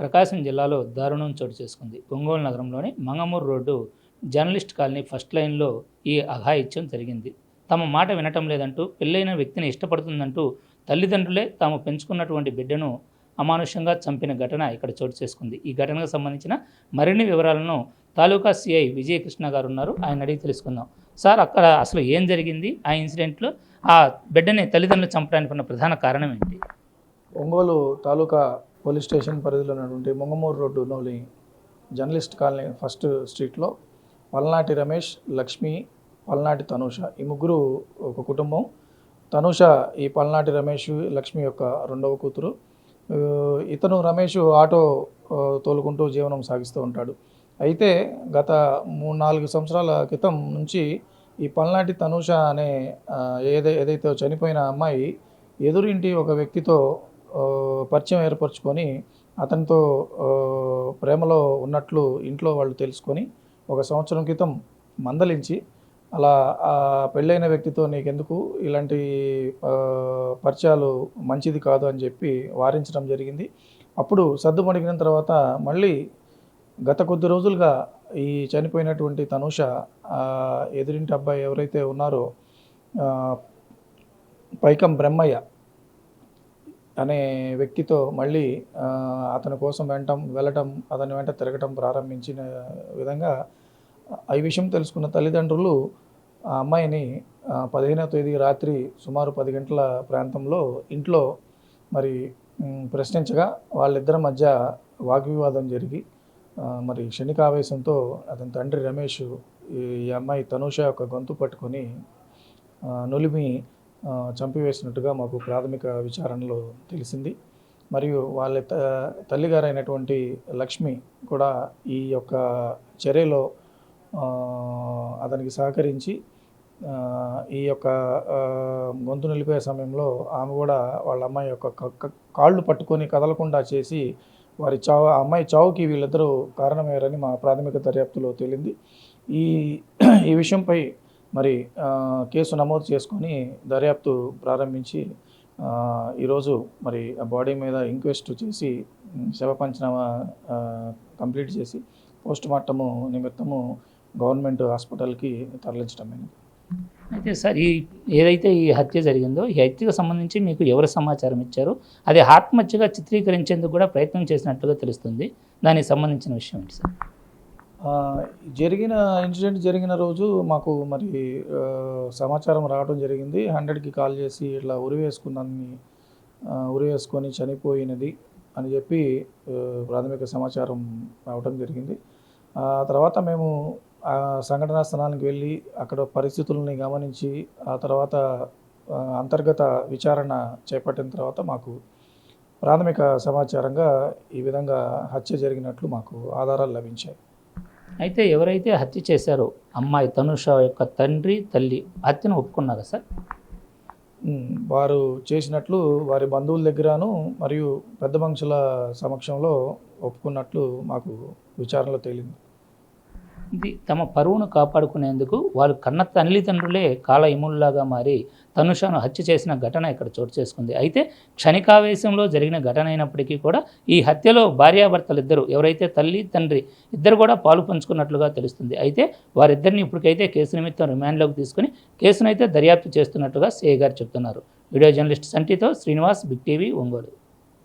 ప్రకాశం జిల్లాలో దారుణం చోటు చేసుకుంది. ఒంగోలు నగరంలోని Mangamuru road journalist colony first లైన్లో ఈ అఘాయిత్యం జరిగింది. తమ మాట వినటం లేదంటూ, పెళ్ళైన వ్యక్తిని ఇష్టపడుతుందంటూ తల్లిదండ్రులే తాము పెంచుకున్నటువంటి బిడ్డను అమానుషంగా చంపిన ఘటన ఇక్కడ చోటు చేసుకుంది. ఈ ఘటనకు సంబంధించిన మరిన్ని వివరాలను తాలూకా సిఐ విజయకృష్ణ గారు ఉన్నారు, ఆయన అడిగి తెలుసుకుందాం. సార్, అక్కడ అసలు ఏం జరిగింది? ఆ ఇన్సిడెంట్లో ఆ బిడ్డని తల్లిదండ్రులు చంపడానికి ఉన్న ప్రధాన కారణం ఏంటి? ఒంగోలు తాలూకా పోలీస్ స్టేషన్ పరిధిలో ఉన్నటువంటి మంగమూరు రోడ్డులోని జర్నలిస్ట్ కాలనీ ఫస్ట్ స్ట్రీట్లో పల్నాటి రమేష్, లక్ష్మి, పల్నాటి తనూష, ఈ ముగ్గురు ఒక కుటుంబం. తనూష ఈ పల్నాటి రమేష్, లక్ష్మి యొక్క రెండవ కూతురు. ఇతను రమేష్ ఆటో తోలుకుంటూ జీవనం సాగిస్తూ ఉంటాడు. అయితే గత 3-4 సంవత్సరాల క్రితం నుంచి ఈ పల్నాటి తనూష అనే ఏదైతే చనిపోయిన అమ్మాయి ఎదురింటి ఒక వ్యక్తితో పరిచయం ఏర్పరచుకొని అతనితో ప్రేమలో ఉన్నట్లు ఇంట్లో వాళ్ళు తెలుసుకొని 1 సంవత్సరం క్రితం మందలించి, అలా పెళ్ళైన వ్యక్తితో నీకెందుకు ఇలాంటి పరిచయాలు, మంచిది కాదు అని చెప్పి వారించడం జరిగింది. అప్పుడు సర్దుమణిగిన తర్వాత మళ్ళీ గత కొద్ది రోజులుగా ఈ చనిపోయినటువంటి తనూష ఎదురింటి అబ్బాయి ఎవరైతే ఉన్నారో పైకం బ్రహ్మయ్య అనే వ్యక్తితో మళ్ళీ అతని కోసం వెళ్ళటం, అతని వెంట తిరగటం ప్రారంభించిన విధంగా ఈ విషయం తెలుసుకున్న తల్లిదండ్రులు ఆ అమ్మాయిని 15వ తేదీ రాత్రి సుమారు 10 గంటల ప్రాంతంలో ఇంట్లో మరి ప్రశ్నించగా వాళ్ళిద్దరి మధ్య వాగ్వివాదం జరిగి మరి క్షణికావేశంతో అతని తండ్రి రమేష్ ఈ అమ్మాయి తనూష యొక్క గొంతు పట్టుకొని నులిమి చంపివేసినట్టుగా మాకు ప్రాథమిక విచారణలో తెలిసింది. మరియు వాళ్ళ తల్లిగారైనటువంటి లక్ష్మి కూడా ఈ యొక్క చర్యలో అతనికి సహకరించి ఈ యొక్క గొంతు నిలిపే సమయంలో ఆమె కూడా వాళ్ళ అమ్మాయి యొక్క కాళ్ళు పట్టుకొని కదలకుండా చేసి అమ్మాయి చావుకి వీళ్ళిద్దరూ కారణమయ్యారని మా ప్రాథమిక దర్యాప్తులో తేలింది. ఈ విషయంపై మరి కేసు నమోదు చేసుకొని దర్యాప్తు ప్రారంభించి ఈరోజు మరి ఆ బాడీ మీద ఇంక్వెస్ట్ చేసి శవ పంచనామా కంప్లీట్ చేసి పోస్ట్ మార్టము నిమిత్తము గవర్నమెంట్ హాస్పిటల్కి తరలించడమైనది. అయితే సార్, ఏదైతే ఈ హత్య జరిగిందో, ఈ హత్యకు సంబంధించి మీకు ఎవరు సమాచారం ఇచ్చారో, అది ఆత్మహత్యగా చిత్రీకరించేందుకు కూడా ప్రయత్నం చేసినట్లుగా తెలుస్తుంది. దానికి సంబంధించిన విషయం ఏంటి సార్? ఇన్సిడెంట్ జరిగిన రోజు మాకు మరి సమాచారం రావడం జరిగింది. 100కి కాల్ చేసి ఇట్లా ఉరివేసుకొని చనిపోయినది అని చెప్పి ప్రాథమిక సమాచారం రావడం జరిగింది. ఆ తర్వాత మేము సంఘటనా స్థలానికి వెళ్ళి అక్కడ పరిస్థితులని గమనించి ఆ తర్వాత అంతర్గత విచారణ చేపట్టిన తర్వాత మాకు ప్రాథమిక సమాచారంగా ఈ విధంగా హత్య జరిగినట్లు మాకు ఆధారాలు లభించాయి. అయితే ఎవరైతే హత్య చేశారో అమ్మాయి తనుష యొక్క తండ్రి, తల్లి హత్యను ఒప్పుకున్నారా సార్? వారు చేసినట్లు వారి బంధువుల దగ్గరను మరియు పెద్ద మనుషుల సమక్షంలో ఒప్పుకున్నట్లు మాకు విచారణలో తేలింది. ఇది తమ పరువును కాపాడుకునేందుకు వాళ్ళు కన్న తల్లిదండ్రులే కాలయముల్లాగా మారి తనుషను హత్య చేసిన ఘటన ఇక్కడ చోటు చేసుకుంది. అయితే క్షణికావేశంలో జరిగిన ఘటన అయినప్పటికీ కూడా ఈ హత్యలో భార్యాభర్తలు ఇద్దరు, ఎవరైతే తల్లి తండ్రి ఇద్దరు కూడా పాలు పంచుకున్నట్లుగా తెలుస్తుంది. అయితే వారిద్దరిని ఇప్పటికైతే కేసు నిమిత్తం రిమాండ్లోకి తీసుకుని కేసునైతే దర్యాప్తు చేస్తున్నట్టుగా సిఐ గారు చెప్తున్నారు. వీడియో జర్నలిస్ట్ సంటితో శ్రీనివాస్, బిగ్ టీవీ, ఒంగోలు.